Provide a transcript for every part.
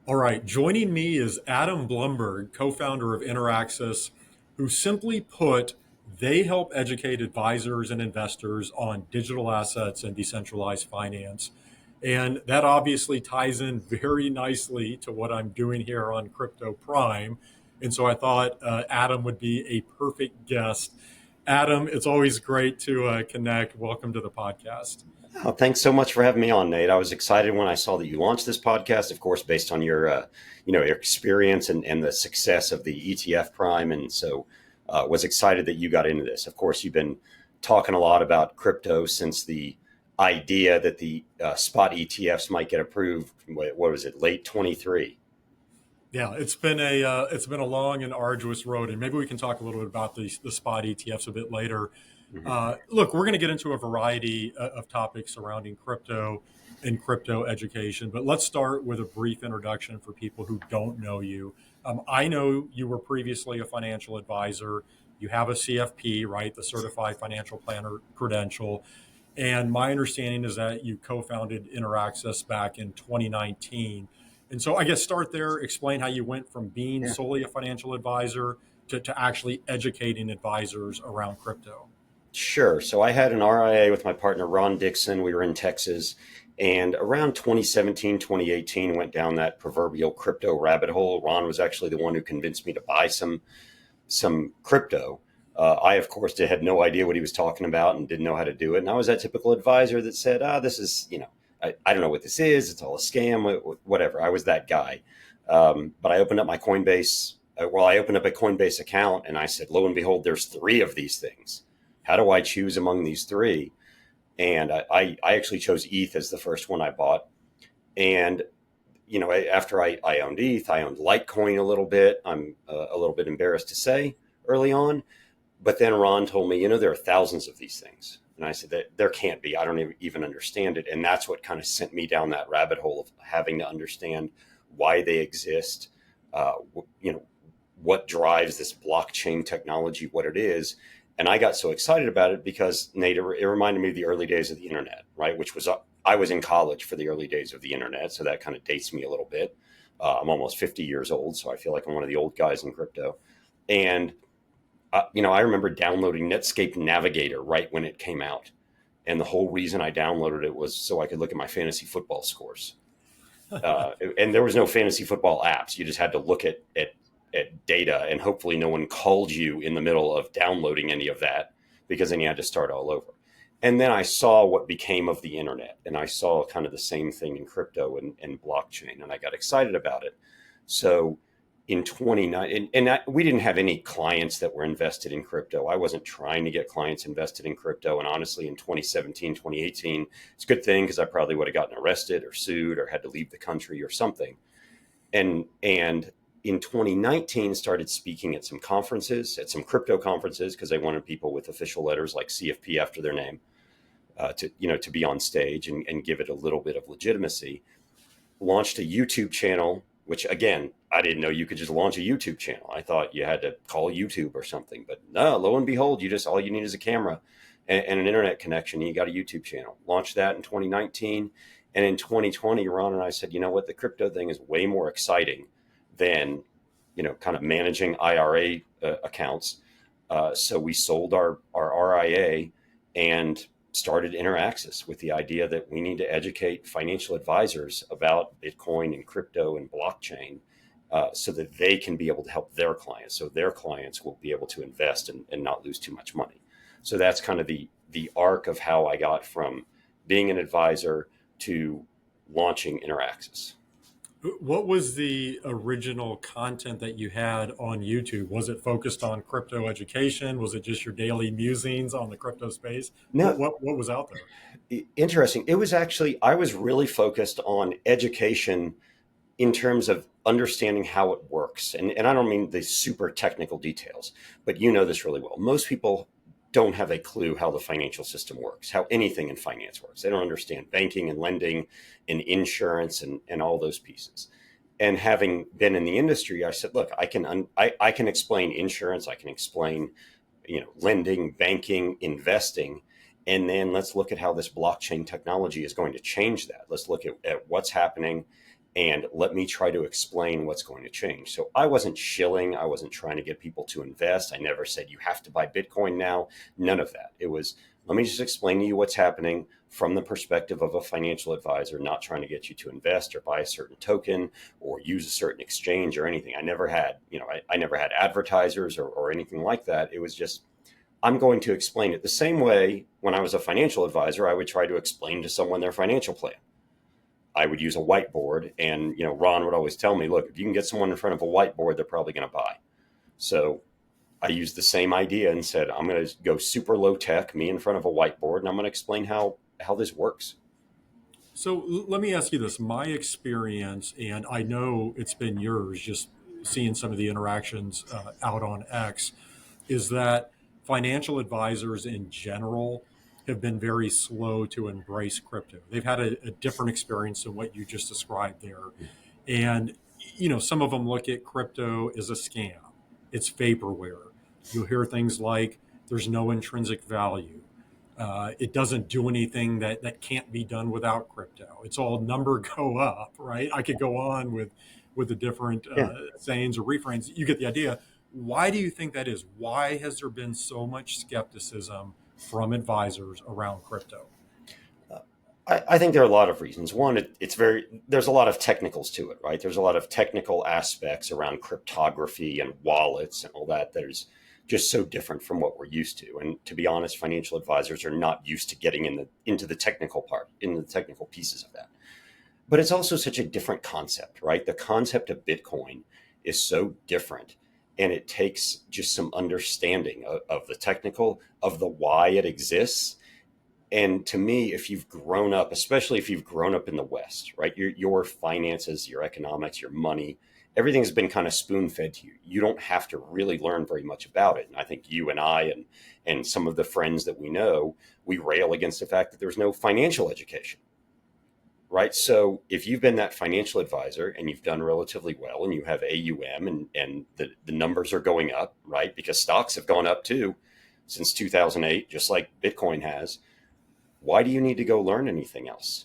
All right, joining me is Adam Blumberg, co founder of Interaxis, who simply put, they help educate advisors and investors on digital assets and decentralized finance. And that obviously ties in very nicely to what I'm doing here on Crypto Prime. And so I thought Adam would be a perfect guest. Adam, it's always great to connect. Welcome to the podcast. Oh, thanks so much for having me on, Nate. I was excited when I saw that you launched this podcast, of course, based on your experience and the success of the ETF Prime, and so was excited that you got into this. Of course, you've been talking a lot about crypto since the idea that the spot ETFs might get approved. What was it, late 23? Yeah, it's been a long and arduous road, and maybe we can talk a little bit about the spot ETFs a bit later. Hmm. Look, we're going to get into a variety of topics surrounding crypto and crypto education, but let's start with a brief introduction for people who don't know you. I know you were previously a financial advisor. You have a CFP, right, the Certified Financial Planner credential. And my understanding is that you co-founded Interaxis back in 2019. And so I guess start there, explain how you went from being Yeah. solely a financial advisor to actually educating advisors around crypto. Sure. So I had an RIA with my partner, Ron Dixon. We were in Texas. And around 2017, 2018, went down that proverbial crypto rabbit hole. Ron was actually the one who convinced me to buy some crypto. I, of course, had no idea what he was talking about and didn't know how to do it. And I was that typical advisor that said, this is, I don't know what this is. It's all a scam, whatever. I was that guy. But I opened up my Coinbase. I opened up a Coinbase account and I said, lo and behold, there's three of these things. How do I choose among these three? And I actually chose ETH as the first one I bought. And after I owned ETH, I owned Litecoin a little bit. I'm a little bit embarrassed to say early on, but then Ron told me, there are thousands of these things, and I said that there can't be. I don't even understand it, and that's what kind of sent me down that rabbit hole of having to understand why they exist. Uh, what drives this blockchain technology, what it is. And I got so excited about it because, Nate, it reminded me of the early days of the internet, right? I was in college for the early days of the internet. So that kind of dates me a little bit. I'm almost 50 years old. So I feel like I'm one of the old guys in crypto. And, I remember downloading Netscape Navigator right when it came out. And the whole reason I downloaded it was so I could look at my fantasy football scores. And there was no fantasy football apps. You just had to look at data, and hopefully no one called you in the middle of downloading any of that, because then you had to start all over. And then I saw what became of the internet, and I saw kind of the same thing in crypto and blockchain, and I got excited about it. So in 29, we didn't have any clients that were invested in crypto. I wasn't trying to get clients invested in crypto. And honestly, in 2017, 2018, it's a good thing because I probably would have gotten arrested or sued or had to leave the country or something. And in 2019 started speaking at some conferences, at some crypto conferences, because they wanted people with official letters like CFP after their name to be on stage and give it a little bit of legitimacy. Launched a YouTube channel, which again, I didn't know you could just launch a YouTube channel. I thought you had to call YouTube or something, but no, lo and behold, all you need is a camera and an internet connection. And you got a YouTube channel. Launched that in 2019. And in 2020, Ron and I said, you know what, the crypto thing is way more exciting than, kind of managing IRA accounts. So we sold our RIA and started Interaxis with the idea that we need to educate financial advisors about Bitcoin and crypto and blockchain, so that they can be able to help their clients. So their clients will be able to invest and not lose too much money. So that's kind of the arc of how I got from being an advisor to launching Interaxis. What was the original content that you had on YouTube? Was it focused on crypto education? Was it just your daily musings on the crypto space? No, What was out there? interesting. It was actually, I was really focused on education in terms of understanding how it works. And I don't mean the super technical details, but you know this really well. Most people don't have a clue how the financial system works, how anything in finance works. They don't understand banking and lending and insurance and all those pieces. And having been in the industry, I said, look, I can explain insurance, I can explain, lending, banking, investing, and then let's look at how this blockchain technology is going to change that. Let's look at what's happening and let me try to explain what's going to change. So I wasn't shilling. I wasn't trying to get people to invest. I never said you have to buy Bitcoin now. None of that. It was, let me just explain to you what's happening from the perspective of a financial advisor, not trying to get you to invest or buy a certain token or use a certain exchange or anything. I never had, I never had advertisers or anything like that. It was just, I'm going to explain it the same way. When I was a financial advisor, I would try to explain to someone their financial plan. I would use a whiteboard, and Ron would always tell me, look, if you can get someone in front of a whiteboard, they're probably going to buy. So I used the same idea and said, I'm going to go super low tech, me in front of a whiteboard, and I'm going to explain how this works. So let me ask you this. My experience, and I know it's been yours, just seeing some of the interactions out on X, is that financial advisors in general have been very slow to embrace crypto. They've had a different experience than what you just described there. And, some of them look at crypto as a scam, it's vaporware. You'll hear things like there's no intrinsic value. It doesn't do anything that can't be done without crypto. It's all number go up, right? I could go on with the different Yeah. sayings or refrains. You get the idea. Why do you think that is? Why has there been so much skepticism from advisors around crypto? I think there are a lot of reasons. One, there's a lot of technicals to it, right? There's a lot of technical aspects around cryptography and wallets and all that. There's just so different from what we're used to. And to be honest, financial advisors are not used to getting into the technical part, into the technical pieces of that. But it's also such a different concept, right? The concept of Bitcoin is so different. And it takes just some understanding of the technical, of the why it exists. And to me, if you've grown up, especially if you've grown up in the West, right, your finances, your economics, your money, everything's been kind of spoon fed to you. You don't have to really learn very much about it. And I think you and I and some of the friends that we know, we rail against the fact that there's no financial education, right? So if you've been that financial advisor and you've done relatively well and you have AUM and the numbers are going up, right, because stocks have gone up too since 2008, just like Bitcoin has. Why do you need to go learn anything else,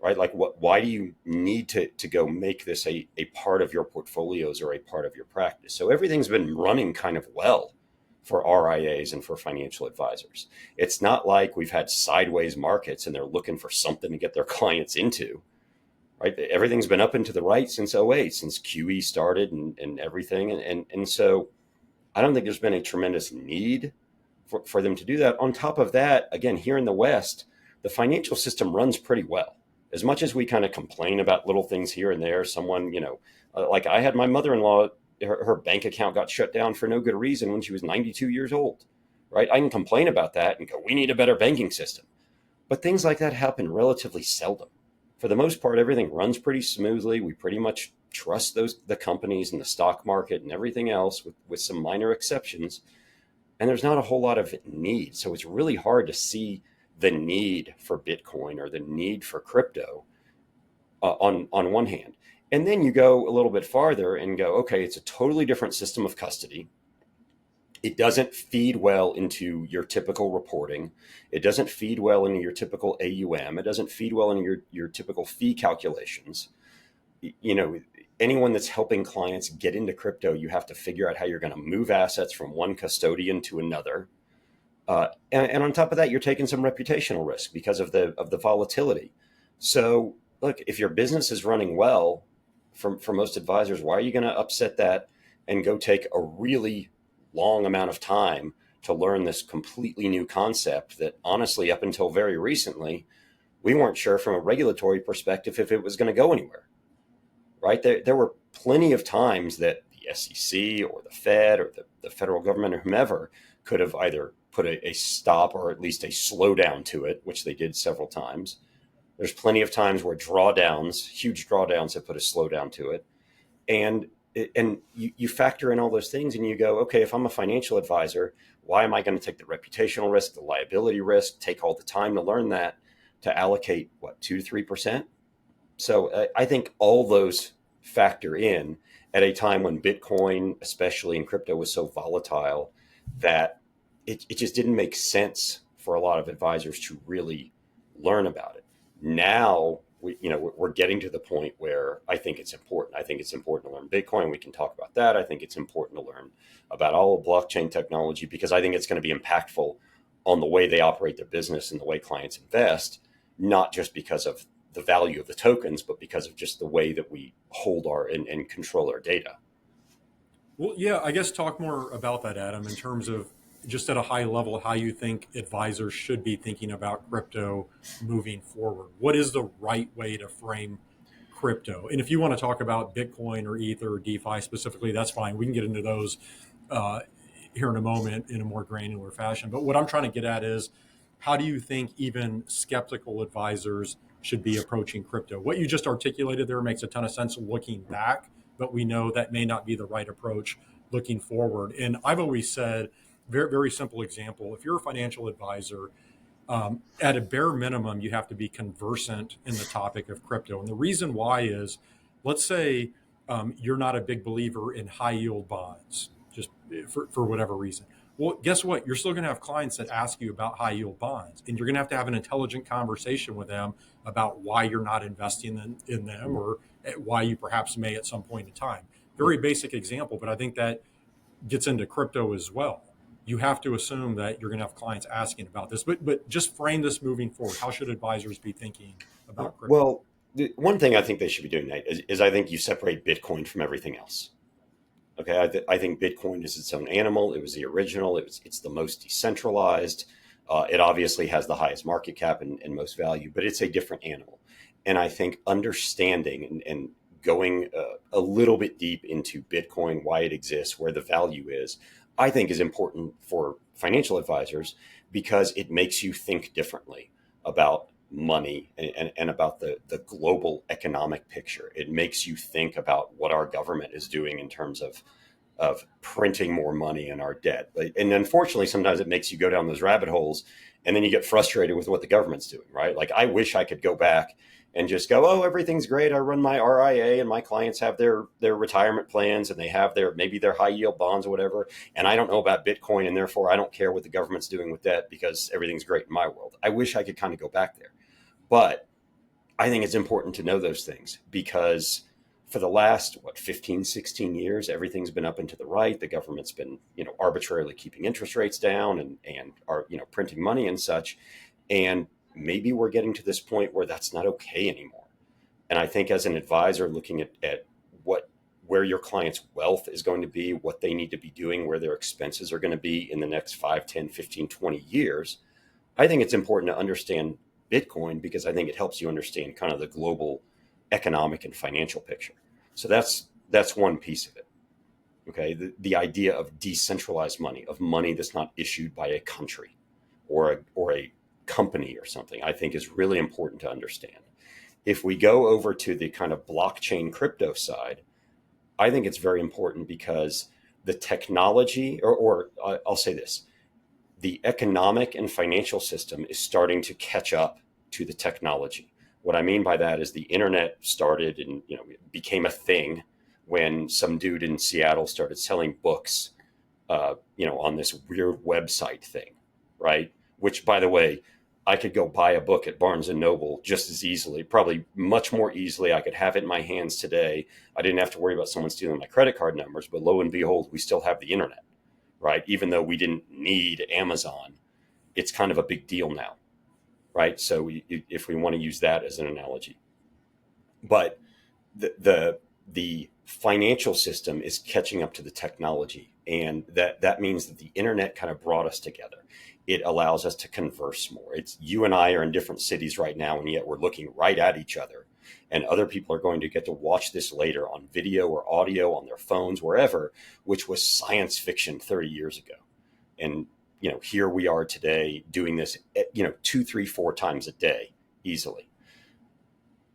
right? Like why do you need to go make this a part of your portfolios or a part of your practice? So everything's been running kind of well for RIAs and for financial advisors. It's not like we've had sideways markets and they're looking for something to get their clients into, right? Everything's been up and to the right since '08, since QE started and everything. And so I don't think there's been a tremendous need for them to do that. On top of that, again, here in the West, the financial system runs pretty well. As much as we kind of complain about little things here and there, someone, like I had my mother-in-law, her bank account got shut down for no good reason when she was 92 years old, right? I can complain about that and go, we need a better banking system. But things like that happen relatively seldom. For the most part, everything runs pretty smoothly. We pretty much trust the companies and the stock market and everything else with some minor exceptions. And there's not a whole lot of need. So it's really hard to see the need for Bitcoin or the need for crypto on one hand. And then you go a little bit farther and go, okay, it's a totally different system of custody. It doesn't feed well into your typical reporting. It doesn't feed well into your typical AUM. It doesn't feed well into your typical fee calculations. Anyone that's helping clients get into crypto, you have to figure out how you're going to move assets from one custodian to another. And on top of that, you're taking some reputational risk because of the volatility. So look, if your business is running well, for most advisors, why are you going to upset that and go take a really long amount of time to learn this completely new concept that honestly, up until very recently, we weren't sure from a regulatory perspective if it was going to go anywhere, right? There were plenty of times that the SEC or the Fed or the federal government or whomever could have either put a stop or at least a slowdown to it, which they did several times. There's plenty of times where huge drawdowns have put a slowdown to it. And you factor in all those things and you go, okay, if I'm a financial advisor, why am I going to take the reputational risk, the liability risk, take all the time to learn that, to allocate, 2 to 3%? So I think all those factor in at a time when Bitcoin, especially in crypto, was so volatile that it just didn't make sense for a lot of advisors to really learn about it. Now we're getting to the point where I think it's important. I think it's important to learn Bitcoin. We can talk about that. I think it's important to learn about all of blockchain technology because I think it's going to be impactful on the way they operate their business and the way clients invest, not just because of the value of the tokens, but because of just the way that we hold and control our data. Well, yeah, I guess talk more about that, Adam, in terms of just at a high level, how you think advisors should be thinking about crypto moving forward. What is the right way to frame crypto? And if you want to talk about Bitcoin or Ether or DeFi specifically, that's fine. We can get into those uh, here in a moment in a more granular fashion. But what I'm trying to get at is how do you think even skeptical advisors should be approaching crypto? What you just articulated there makes a ton of sense looking back, but we know that may not be the right approach looking forward. And I've always said, very, very simple example, if you're a financial advisor, at a bare minimum, you have to be conversant in the topic of crypto. And the reason why is, let's say you're not a big believer in high yield bonds, just for whatever reason. Well, guess what? You're still going to have clients that ask you about high yield bonds, and you're going to have an intelligent conversation with them about why you're not investing in them or why you perhaps may at some point in time. Very basic example, but I think that gets into crypto as well. You have to assume that you're going to have clients asking about this, but just frame this moving forward. How should advisors be thinking about crypto? Well, the one thing I think they should be doing, Nate, is I think you separate Bitcoin from everything else. Okay, I think Bitcoin is its own animal. It was the original. It's the most decentralized. It obviously has the highest market cap and most value, but it's a different animal. And I think understanding and going a little bit deep into Bitcoin, why it exists, where the value is, I think is important for financial advisors because it makes you think differently about money and about the global economic picture. It makes you think about what our government is doing in terms of printing more money in our debt. And unfortunately, sometimes it makes you go down those rabbit holes and then you get frustrated with what the government's doing, right? Like I wish I could go back and just go, oh, everything's great. I run my RIA and my clients have their retirement plans and they have maybe their high yield bonds or whatever. And I don't know about Bitcoin and therefore I don't care what the government's doing with that because everything's great in my world. I wish I could kind of go back there. But I think it's important to know those things because for the last, 15, 16 years, everything's been up and to the right. The government's been, arbitrarily keeping interest rates down and are, printing money and such. And maybe we're getting to this point where that's not okay anymore. And I think as an advisor looking at where your client's wealth is going to be, what they need to be doing, where their expenses are going to be in the next 5, 10, 15, 20 years, I think it's important to understand Bitcoin because I think it helps you understand kind of the global economic and financial picture. So that's one piece of it. Okay. The idea of decentralized money, of money that's not issued by a country or a company or something, I think is really important to understand. If we go over to the kind of blockchain crypto side, I think it's very important because the technology, or I'll say this, the economic and financial system is starting to catch up to the technology. What I mean by that is the internet started and became a thing when some dude in Seattle started selling books, on this weird website thing, right? Which, by the way, I could go buy a book at Barnes and Noble just as easily, probably much more easily. I could have it in my hands today. I didn't have to worry about someone stealing my credit card numbers, but lo and behold, we still have the internet, right? Even though we didn't need Amazon, it's kind of a big deal now, right? So if we want to use that as an analogy, but the financial system is catching up to the technology, and that means that the internet kind of brought us together. It allows us to converse more. It's you and I are in different cities right now, and yet we're looking right at each other. And other people are going to get to watch this later on video or audio on their phones, wherever, which was science fiction 30 years ago. And here we are today doing this, 2, 3, 4 times a day easily.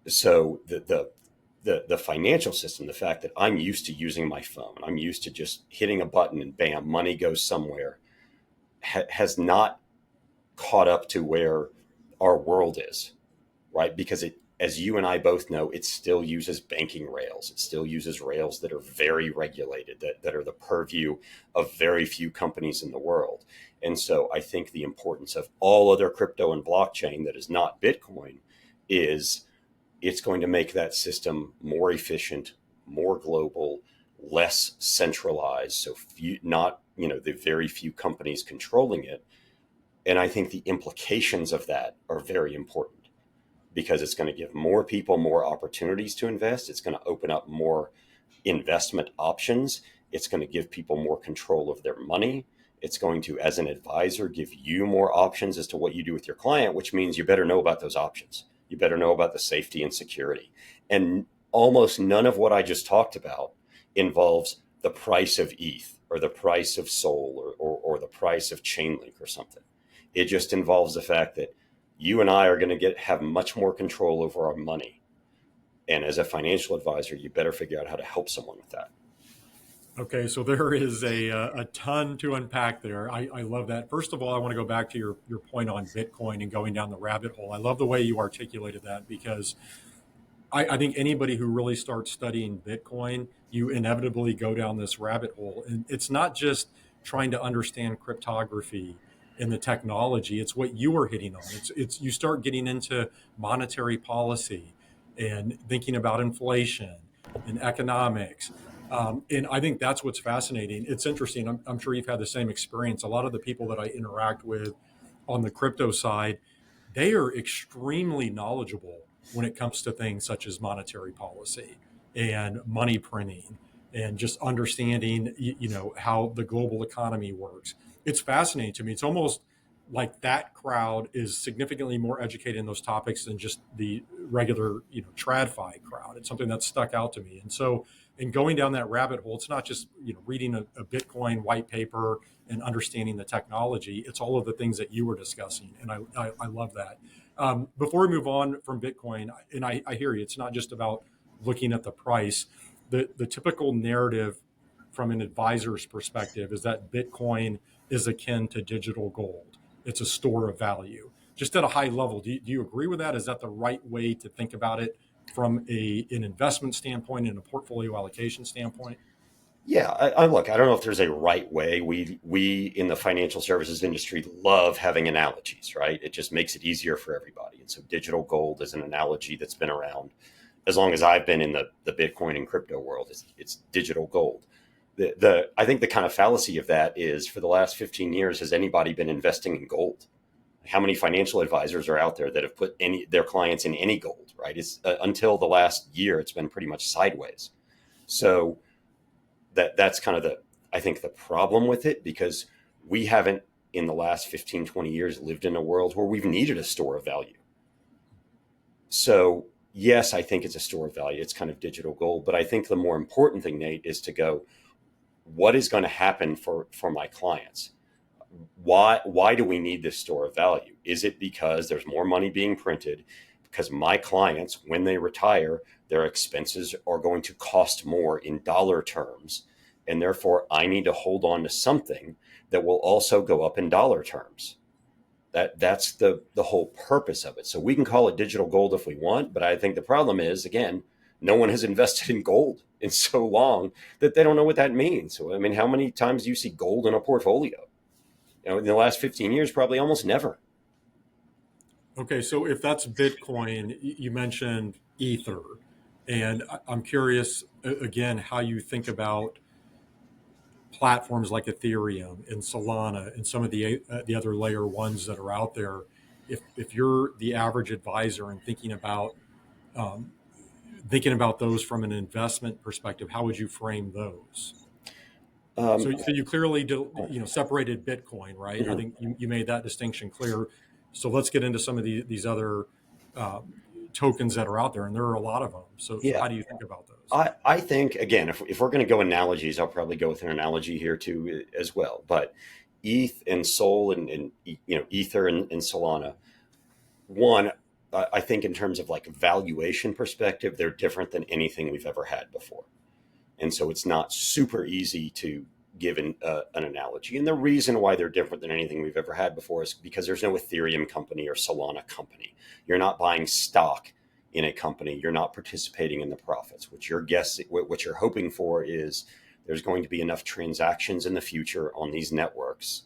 So the financial system, the fact that I'm used to using my phone, I'm used to just hitting a button and bam, money goes somewhere, has not caught up to where our world is, right? Because as you and I both know, it still uses banking rails. It still uses rails that are very regulated, that are the purview of very few companies in the world. And so I think the importance of all other crypto and blockchain that is not Bitcoin is it's going to make that system more efficient, more global, less centralized. So few, not, the very few companies controlling it. And I think the implications of that are very important because it's going to give more people more opportunities to invest. It's going to open up more investment options. It's going to give people more control of their money. It's going to, as an advisor, give you more options as to what you do with your client, which means you better know about those options. You better know about the safety and security. And almost none of what I just talked about involves the price of ETH or the price of Sol or the price of Chainlink or something. It just involves the fact that you and I are going to have much more control over our money. And as a financial advisor, you better figure out how to help someone with that. Okay, so there is a ton to unpack there. I love that. First of all, I want to go back to your point on Bitcoin and going down the rabbit hole. I love the way you articulated that because I think anybody who really starts studying Bitcoin, you inevitably go down this rabbit hole. And it's not just trying to understand cryptography and the technology, it's what you were hitting on. It's you start getting into monetary policy and thinking about inflation and economics. And I think that's what's fascinating. It's interesting. I'm sure you've had the same experience. A lot of the people that I interact with on the crypto side, they are extremely knowledgeable when it comes to things such as monetary policy and money printing and just understanding, how the global economy works. It's fascinating to me. It's almost like that crowd is significantly more educated in those topics than just the regular, TradFi crowd. It's something that stuck out to me. And so in going down that rabbit hole, it's not just, reading a Bitcoin white paper and understanding the technology. It's all of the things that you were discussing. And I love that. Before we move on from Bitcoin, and I hear you, it's not just about looking at the price. The typical narrative from an advisor's perspective is that Bitcoin is akin to digital gold. It's a store of value. Just at a high level, do you agree with that? Is that the right way to think about it from an investment standpoint and a portfolio allocation standpoint? Yeah, I look, I don't know if there's a right way. We in the financial services industry love having analogies, right? It just makes it easier for everybody. And so digital gold is an analogy that's been around as long as I've been in the Bitcoin and crypto world. It's digital gold. I think the kind of fallacy of that is for the last 15 years, has anybody been investing in gold? How many financial advisors are out there that have put their clients in any gold, right? It's until the last year, it's been pretty much sideways. So that's kind of I think the problem with it, because we haven't in the last 15, 20 years lived in a world where we've needed a store of value. So yes, I think it's a store of value. It's kind of digital gold. But I think the more important thing, Nate, is to go, what is going to happen for my clients? Why do we need this store of value? Is it because there's more money being printed? Because my clients, when they retire, their expenses are going to cost more in dollar terms. And therefore, I need to hold on to something that will also go up in dollar terms. That's the whole purpose of it. So we can call it digital gold if we want. But I think the problem is, again, no one has invested in gold in so long that they don't know what that means. So, I mean, how many times do you see gold in a portfolio? In the last 15 years, probably almost never. Okay, so if that's Bitcoin, you mentioned Ether, and I'm curious again how you think about platforms like Ethereum and Solana and some of the other layer ones that are out there. If you're the average advisor and um, thinking about those from an investment perspective, how would you frame those? So you clearly separated Bitcoin, right? I mhm. think you made that distinction clear. So let's get into some of these other tokens that are out there, and there are a lot of them. So Yeah, how do you think about those? I think, again, if we're going to go analogies, I'll probably go with an analogy here too as well. But ETH and Sol and Ether and Solana, one, I think in terms of like valuation perspective, they're different than anything we've ever had before. And so it's not super easy to give an analogy. And the reason why they're different than anything we've ever had before is because there's no Ethereum company or Solana company. You're not buying stock in a company. You're not participating in the profits. What you're hoping for is there's going to be enough transactions in the future on these networks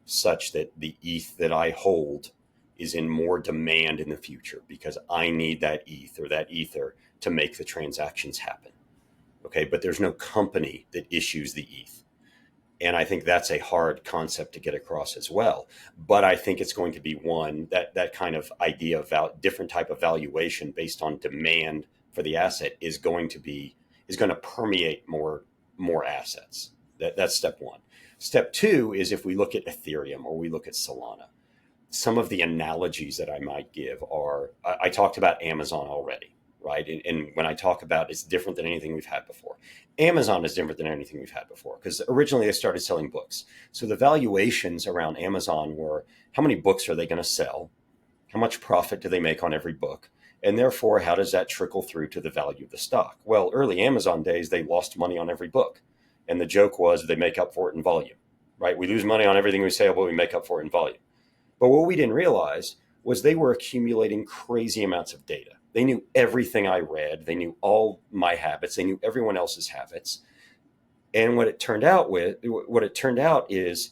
such that the ETH that I hold is in more demand in the future because I need that ETH or that Ether to make the transactions happen. Okay, but there's no company that issues the ETH. And I think that's a hard concept to get across as well. But I think it's going to be one that kind of idea of different type of valuation based on demand for the asset is going to permeate more assets. That's step one. Step two is if we look at Ethereum or we look at Solana, some of the analogies that I might give are I talked about Amazon already, right? And when I talk about it's different than anything we've had before. Amazon is different than anything we've had before because originally they started selling books. So the valuations around Amazon were how many books are they going to sell? How much profit do they make on every book? And therefore, how does that trickle through to the value of the stock? Well, early Amazon days, they lost money on every book. And the joke was they make up for it in volume, right? We lose money on everything we sell, but we make up for it in volume. But what we didn't realize was they were accumulating crazy amounts of data. They knew everything I read. They knew all my habits. They knew everyone else's habits. And what it turned out is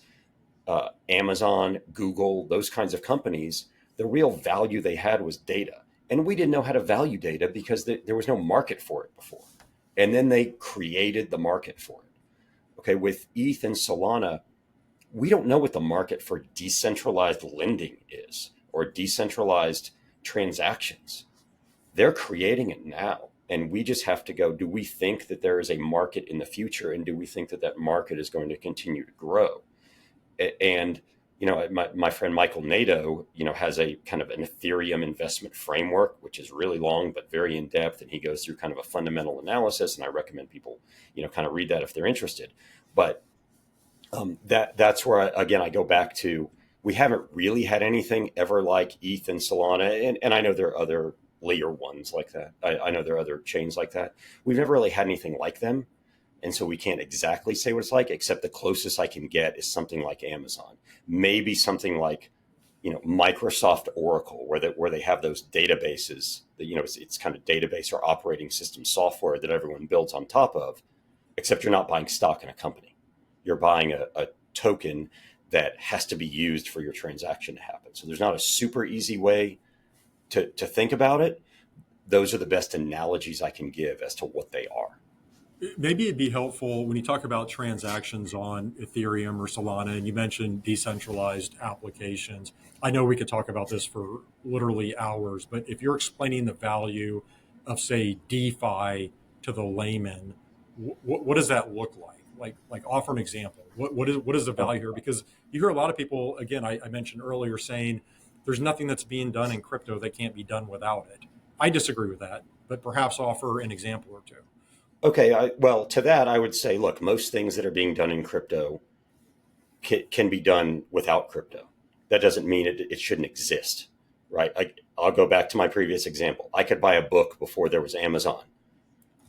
Amazon, Google, those kinds of companies, the real value they had was data. And we didn't know how to value data because there was no market for it before. And then they created the market for it. Okay, with ETH and Solana, we don't know what the market for decentralized lending is or decentralized transactions. They're creating it now. And we just have to go, do we think that there is a market in the future? And do we think that that market is going to continue to grow? And, my friend Michael Nadeau, has a kind of an Ethereum investment framework, which is really long, but very in depth. And he goes through kind of a fundamental analysis. And I recommend people, kind of read that if they're interested. But that's where, I go back to, we haven't really had anything ever like ETH and Solana. And I know there are other layer ones like that. I know there are other chains like that. We've never really had anything like them. And so we can't exactly say what it's like, except the closest I can get is something like Amazon, maybe something like, Microsoft Oracle, where they have those databases that, it's kind of database or operating system software that everyone builds on top of, except you're not buying stock in a company. You're buying a token that has to be used for your transaction to happen. So there's not a super easy way to think about it. Those are the best analogies I can give as to what they are. Maybe it'd be helpful when you talk about transactions on Ethereum or Solana, and you mentioned decentralized applications. I know we could talk about this for literally hours, but if you're explaining the value of, say, DeFi to the layman, what does that look like? Like offer an example. What is the value here? Because you hear a lot of people, again, I mentioned earlier, saying there's nothing that's being done in crypto that can't be done without it. I disagree with that, but perhaps offer an example or two. Okay, well, to that, I would say, look, most things that are being done in crypto can be done without crypto. That doesn't mean it shouldn't exist, right? I'll go back to my previous example. I could buy a book before there was Amazon,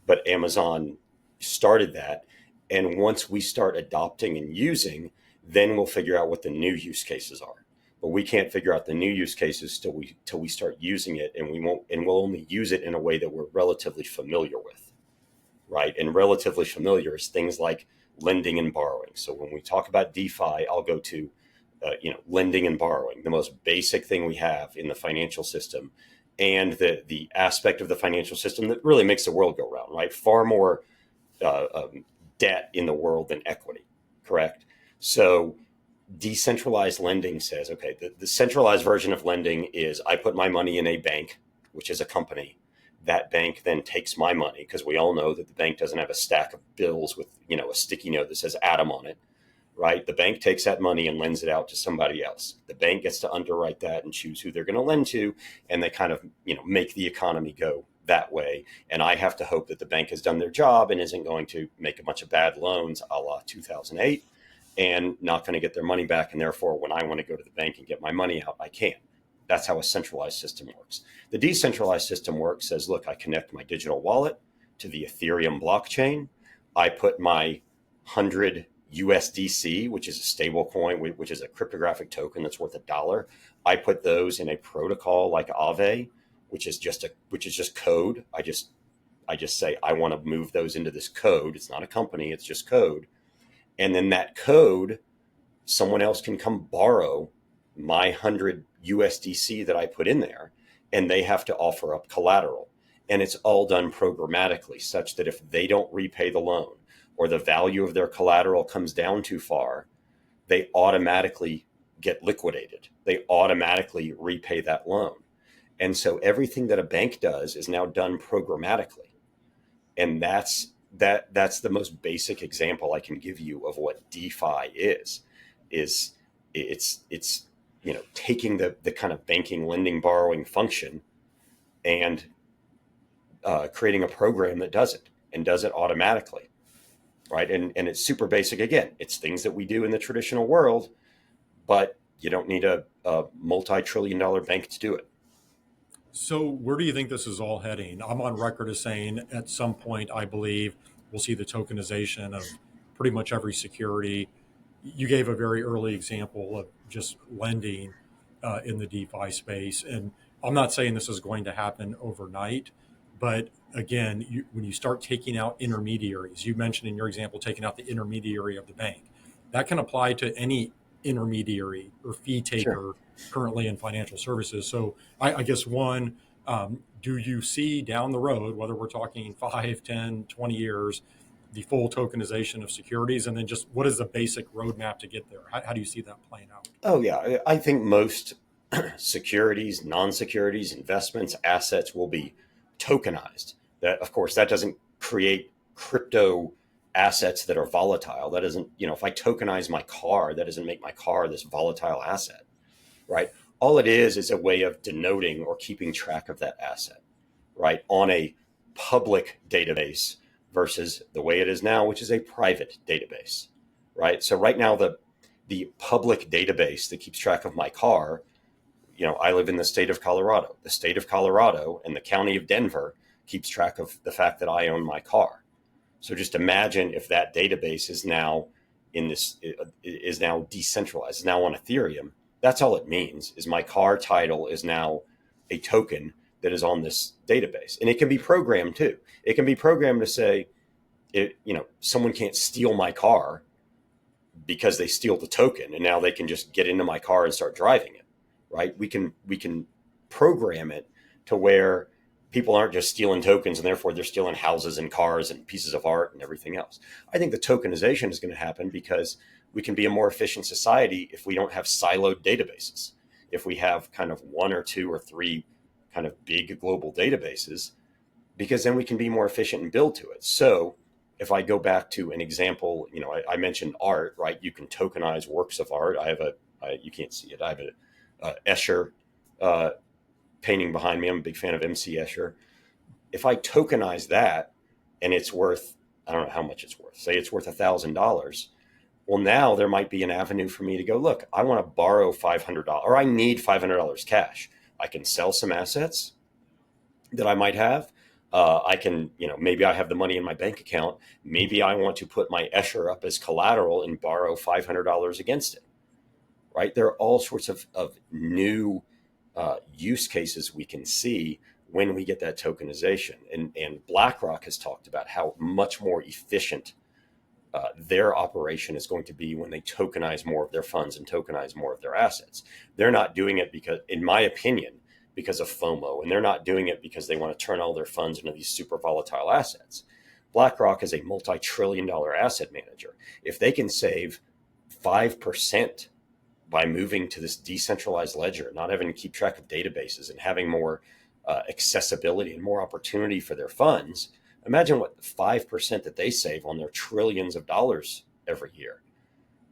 but Amazon started that. And once we start adopting and using, then we'll figure out what the new use cases are. But we can't figure out the new use cases till we start using it, and we'll only use it in a way that we're relatively familiar with. Right. And relatively familiar is things like lending and borrowing. So when we talk about DeFi, I'll go to, lending and borrowing, the most basic thing we have in the financial system, and the aspect of the financial system that really makes the world go round, right? Far more debt in the world than equity. Correct. So decentralized lending says, okay, the centralized version of lending is I put my money in a bank, which is a company. That bank then takes my money, because we all know that the bank doesn't have a stack of bills with, a sticky note that says Adam on it, right? The bank takes that money and lends it out to somebody else. The bank gets to underwrite that and choose who they're going to lend to. And they kind of, make the economy go that way. And I have to hope that the bank has done their job and isn't going to make a bunch of bad loans a la 2008 and not going to get their money back. And therefore, when I want to go to the bank and get my money out, I can't. That's how a centralized system works. The decentralized system works says, look, I connect my digital wallet to the Ethereum blockchain. I put my 100 USDC, which is a stable coin, which is a cryptographic token that's worth $1. I put those in a protocol like Aave, which is just code. I just say, I want to move those into this code. It's not a company, it's just code. And then that code, someone else can come borrow my 100 USDC that I put in there, and they have to offer up collateral. And it's all done programmatically, such that if they don't repay the loan or the value of their collateral comes down too far, they automatically get liquidated. They automatically repay that loan. And so everything that a bank does is now done programmatically. And that's the most basic example I can give you of what DeFi is it's taking the kind of banking, lending, borrowing function and creating a program that does it and does it automatically, right? And it's super basic. Again, it's things that we do in the traditional world, but you don't need a multi-trillion-dollar bank to do it. So where do you think this is all heading? I'm on record as saying at some point, I believe we'll see the tokenization of pretty much every security. You gave a very early example of just lending in the DeFi space. And I'm not saying this is going to happen overnight, but again, when you start taking out intermediaries, you mentioned in your example, taking out the intermediary of the bank, that can apply to any intermediary or fee taker currently in financial services. So I guess one, do you see down the road, whether we're talking 5, 10, 20 years, the full tokenization of securities? And then just what is the basic roadmap to get there? How do you see that playing out? Oh, yeah. I think most securities, non-securities, investments, assets will be tokenized. That, of course, that doesn't create crypto assets that are volatile. That doesn't, if I tokenize my car, that doesn't make my car this volatile asset, right? All it is a way of denoting or keeping track of that asset, right, on a public database versus the way it is now, which is a private database, right? So right now, the public database that keeps track of my car, I live in the state of Colorado. The state of Colorado and the county of Denver keeps track of the fact that I own my car. So just imagine if that database is now decentralized, is now on Ethereum. That's all it means is my car title is now a token that is on this database. And it can be programmed too. It can be programmed to say, someone can't steal my car because they steal the token and now they can just get into my car and start driving it, right? We can program it to where people aren't just stealing tokens and therefore they're stealing houses and cars and pieces of art and everything else. I think the tokenization is going to happen because we can be a more efficient society if we don't have siloed databases. If we have kind of one or two or three kind of big global databases, because then we can be more efficient and build to it. So if I go back to an example, I mentioned art, right? You can tokenize works of art. You can't see it. I have a Escher painting behind me. I'm a big fan of MC Escher. If I tokenize that and it's worth, I don't know how much it's worth, say it's worth $1,000. Well, now there might be an avenue for me to go, look, I want to borrow $500 or I need $500 cash. I can sell some assets that I might have. I can, maybe I have the money in my bank account. Maybe I want to put my Escher up as collateral and borrow $500 against it, right? There are all sorts of new use cases we can see when we get that tokenization. And BlackRock has talked about how much more efficient their operation is going to be when they tokenize more of their funds and tokenize more of their assets. They're not doing it because, in my opinion, because of FOMO, and they're not doing it because they want to turn all their funds into these super volatile assets. BlackRock is a multi-trillion-dollar asset manager. If they can save 5% by moving to this decentralized ledger, not having to keep track of databases and having more accessibility and more opportunity for their funds, imagine what 5% that they save on their trillions of dollars every year.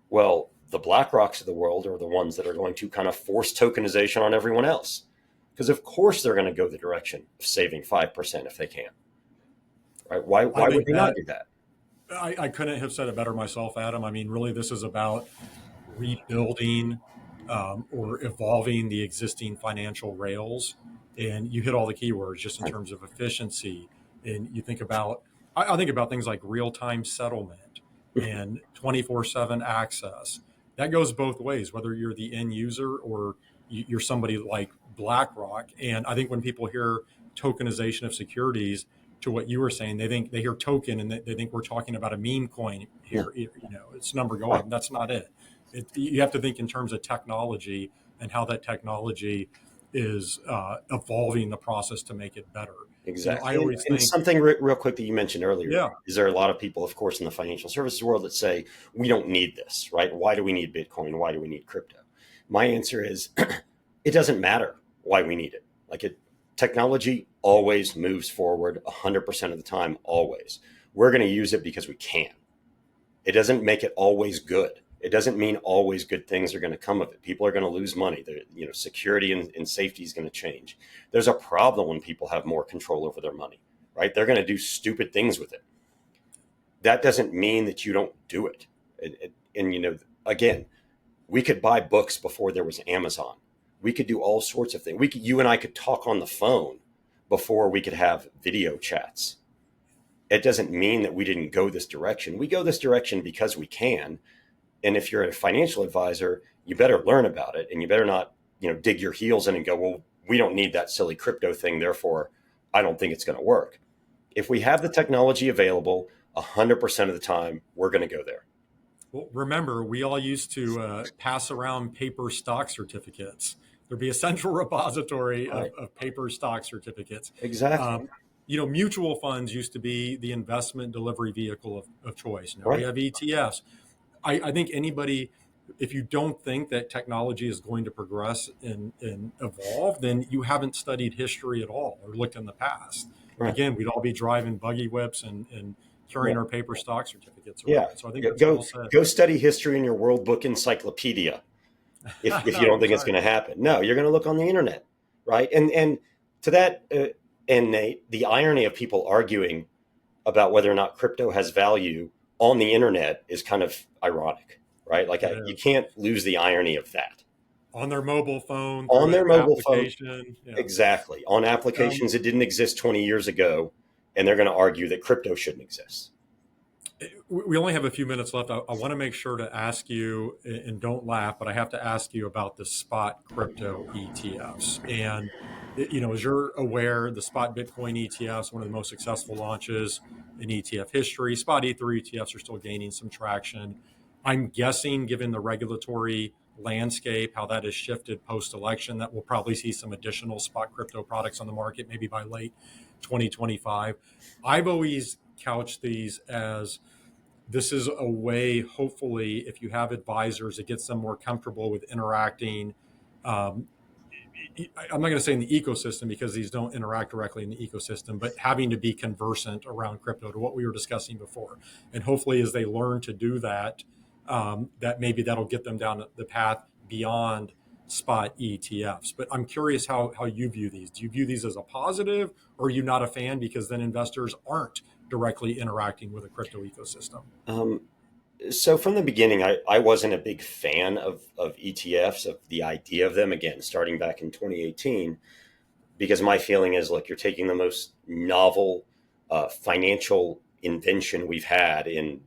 Well, the BlackRocks of the world are the ones that are going to kind of force tokenization on everyone else. Because of course they're going to go the direction of saving 5% if they can. Right? Why would they not do that? I couldn't have said it better myself, Adam. I mean, really, this is about rebuilding or evolving the existing financial rails. And you hit all the keywords just in terms of efficiency. And you think about, I think about things like real-time settlement and 24/7 access. That goes both ways, whether you're the end user or you're somebody like BlackRock. And I think when people hear tokenization of securities, to what you were saying, they hear token and they think we're talking about a meme coin here. It's number go up. That's not it. You have to think in terms of technology. and how that technology is evolving the process to make it better. I Exactly. always And think, something real quick that you mentioned earlier yeah, is there are a lot of people, of course, in the financial services world that say, we don't need this, right? Why do we need Bitcoin? Why do we need crypto? My answer is it doesn't matter why we need it. Technology always moves forward 100% of the time, always. We're going to use it because we can. It doesn't make it always good. It doesn't mean always good things are going to come of it. People are going to lose money. Security and safety is going to change. There's a problem when people have more control over their money, right? They're going to do stupid things with it. That doesn't mean that you don't do it. Again, we could buy books before there was Amazon. We could do all sorts of things. You and I could talk on the phone before we could have video chats. It doesn't mean that we didn't go this direction. We go this direction because we can. And if you're a financial advisor, you better learn about it, and you better not, dig your heels in and go, well, we don't need that silly crypto thing. Therefore, I don't think it's going to work. If we have the technology available 100% of the time, we're going to go there. well, remember, we all used to pass around paper stock certificates. There'd be a central repository Right. of paper stock certificates. Exactly. Mutual funds used to be the investment delivery vehicle of choice. Now we Right. have ETFs. I think anybody, if you don't think that technology is going to progress and evolve, then you haven't studied history at all or looked in the past. Right. Again, we'd all be driving buggy whips and carrying Yeah. our paper stock certificates Yeah. around. So I think that's Go well said. go study history in your World Book Encyclopedia if you don't think That's it's right. going to happen. No, you're going to look on the internet, right? And to that end, Nate, the irony of people arguing about whether or not crypto has value on the internet is kind of ironic, right? It You is. can't lose the irony of that. On their mobile phone On through their an mobile phone, application. Yeah. exactly. On Um, applications that didn't exist 20 years ago, and they're going to argue that crypto shouldn't exist. we only have a few minutes left. I want to make sure to ask you, and don't laugh, but I have to ask you about the spot crypto ETFs. And, as you're aware, the spot Bitcoin ETFs, one of the most successful launches in ETF history. Spot Ether ETFs are still gaining some traction. I'm guessing, given the regulatory landscape, how that has shifted post election, that we'll probably see some additional spot crypto products on the market, maybe by late 2025. I've always couched these as this is a way, hopefully, if you have advisors, it gets them more comfortable with interacting. Um, I'm not going to say in the ecosystem because these don't interact directly in the ecosystem, but having to be conversant around crypto to what we were discussing before. And hopefully, as they learn to do that, that maybe that'll get them down the path beyond spot ETFs. But I'm curious how you view these. Do you view these as a positive, or are you not a fan because then investors aren't directly interacting with a crypto ecosystem? Um, so from the beginning, I wasn't a big fan of ETFs, of the idea of them, again, starting back in 2018, because my feeling is, look, you're taking the most novel financial invention we've had in,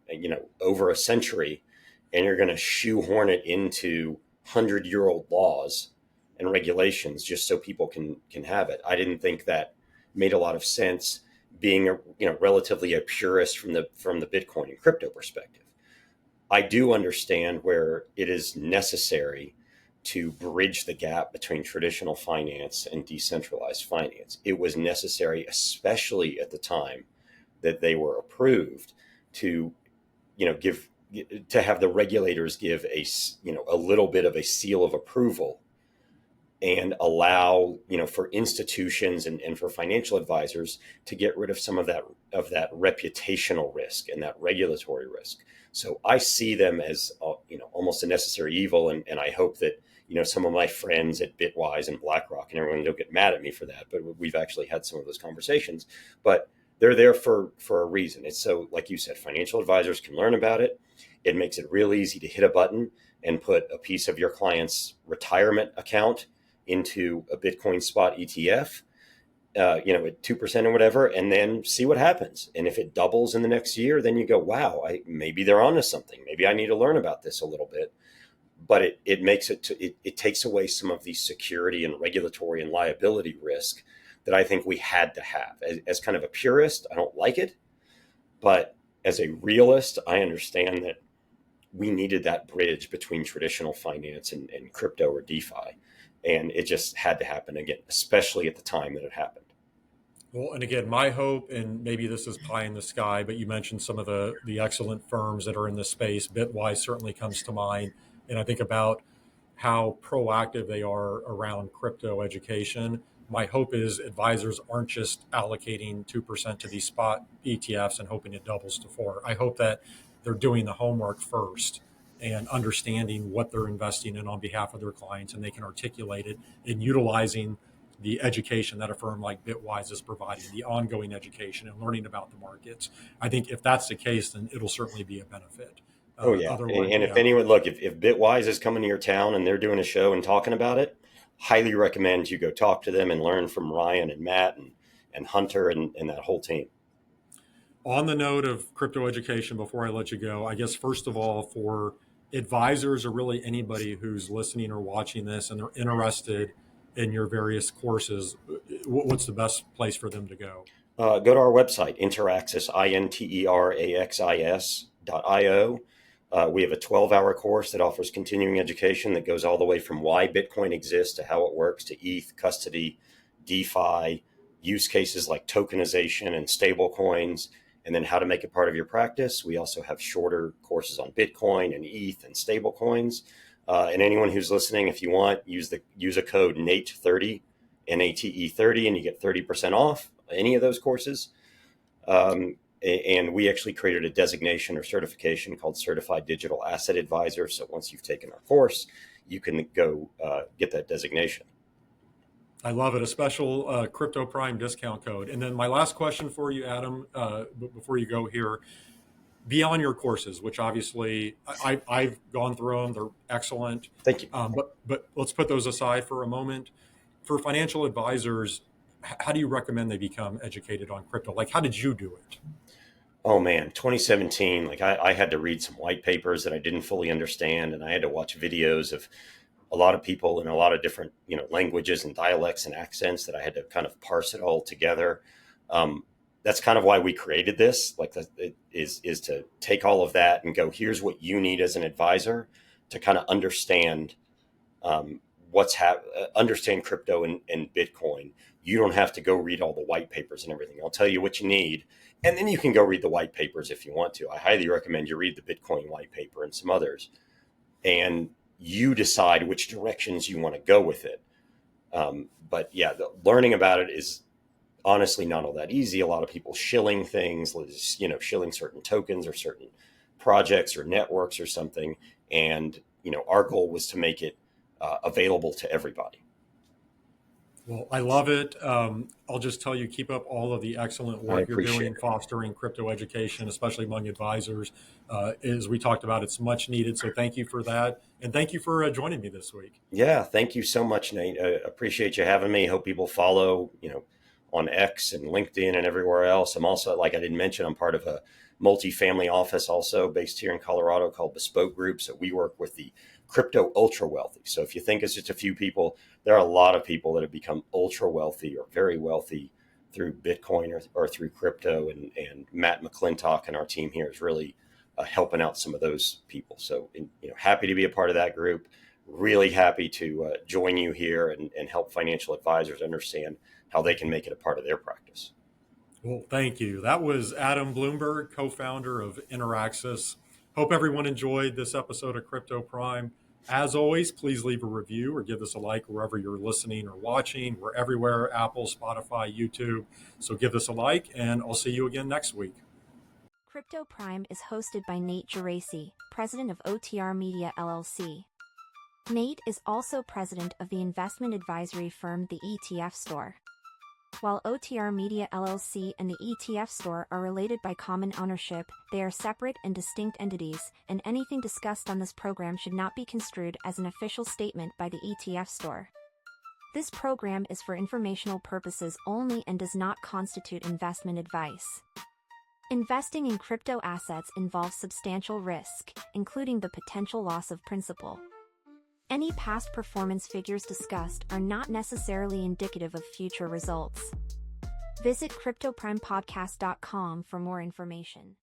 over a century, and you're going to shoehorn it into 100-year-old laws and regulations just so people can have it. I didn't think that made a lot of sense, being relatively a purist from the Bitcoin and crypto perspective. I do understand where it is necessary to bridge the gap between traditional finance and decentralized finance. It was necessary, especially at the time that they were approved, to give to have the regulators give a little bit of a seal of approval and allow for institutions and for financial advisors to get rid of some of that reputational risk and that regulatory risk. So I see them as almost a necessary evil, and I hope that some of my friends at Bitwise and BlackRock and everyone don't get mad at me for that, but we've actually had some of those conversations. But they're there for a reason. It's so, like you said, financial advisors can learn about it. It makes it real easy to hit a button and put a piece of your client's retirement account into a Bitcoin spot ETF, at 2% or whatever, and then see what happens. And if it doubles in the next year, then you go, wow, maybe they're onto something. Maybe I need to learn about this a little bit. But it makes it takes away some of the security and regulatory and liability risk that I think we had to have. As kind of a purist, I don't like it. But as a realist, I understand that we needed that bridge between traditional finance and crypto or DeFi. And it just had to happen again, especially at the time that it happened. Well, and again, my hope, and maybe this is pie in the sky, but you mentioned some of the excellent firms that are in this space. Bitwise certainly comes to mind. And I think about how proactive they are around crypto education. My hope is advisors aren't just allocating 2% to these spot ETFs and hoping it doubles to 4. I hope that they're doing the homework first and understanding what they're investing in on behalf of their clients, and they can articulate it and utilizing the education that a firm like Bitwise is providing, the ongoing education and learning about the markets. I think if that's the case, then it'll certainly be a benefit. Oh yeah, Otherwise, and if yeah. anyone look, if Bitwise is coming to your town and they're doing a show and talking about it, highly recommend you go talk to them and learn from Ryan and Matt and Hunter and that whole team. On the note of crypto education, before I let you go, I guess first of all, for advisors or really anybody who's listening or watching this and they're interested in your various courses, what's the best place for them to go? Go to our website, Interaxis, Interaxis.io. We have a 12-hour course that offers continuing education that goes all the way from why Bitcoin exists to how it works to ETH, custody, DeFi, use cases like tokenization and stable coins, and then how to make it part of your practice. We also have shorter courses on Bitcoin and ETH and stable coins. And anyone who's listening, if you want, use a code NATE30, NATE30, and you get 30% off any of those courses. And we actually created a designation or certification called Certified Digital Asset Advisor. So once you've taken our course, you can go get that designation. I love it. A special Crypto Prime discount code. And then my last question for you, Adam, before you go here, beyond your courses, which obviously I've gone through them, they're excellent. Thank you. But let's put those aside for a moment. For financial advisors, how do you recommend they become educated on crypto? Like, how did you do it? Oh man, 2017, like I had to read some white papers that I didn't fully understand, and I had to watch videos of a lot of people in a lot of different, languages and dialects and accents that I had to kind of parse it all together. That's kind of why we created this, is to take all of that and go, here's what you need as an advisor to kind of understand understand crypto and Bitcoin. You don't have to go read all the white papers and everything. I'll tell you what you need. And then you can go read the white papers if you want to. I highly recommend you read the Bitcoin white paper and some others. And you decide which directions you want to go with it. But yeah, learning about it is honestly not all that easy. A lot of people shilling things, shilling certain tokens or certain projects or networks or something. And, our goal was to make it available to everybody. Well, I love it. I'll just tell you, keep up all of the excellent work you're doing, fostering crypto education, especially among advisors. As we talked about, it's much needed. So thank you for that. And thank you for joining me this week. Yeah, thank you so much, Nate. Appreciate you having me. Hope people follow, on X and LinkedIn and everywhere else. I'm also, like I didn't mention, I'm part of a multifamily office also based here in Colorado called Bespoke Group. So we work with the crypto ultra wealthy. So if you think it's just a few people, there are a lot of people that have become ultra wealthy or very wealthy through Bitcoin or through crypto. And Matt McClintock and our team here is really helping out some of those people. So, happy to be a part of that group. Really happy to join you here and help financial advisors understand how they can make it a part of their practice. Well, thank you. That was Adam Blumberg, co-founder of Interaxis. Hope everyone enjoyed this episode of Crypto Prime. As always, please leave a review or give us a like wherever you're listening or watching. We're everywhere, Apple, Spotify, YouTube. So give us a like, and I'll see you again next week. Crypto Prime is hosted by Nate Geraci, president of OTR Media LLC. Nate is also president of the investment advisory firm The ETF Store. While OTR Media LLC and the ETF Store are related by common ownership, they are separate and distinct entities, and anything discussed on this program should not be construed as an official statement by the ETF Store. This program is for informational purposes only and does not constitute investment advice. Investing in crypto assets involves substantial risk, including the potential loss of principal. Any past performance figures discussed are not necessarily indicative of future results. Visit CryptoPrimePodcast.com for more information.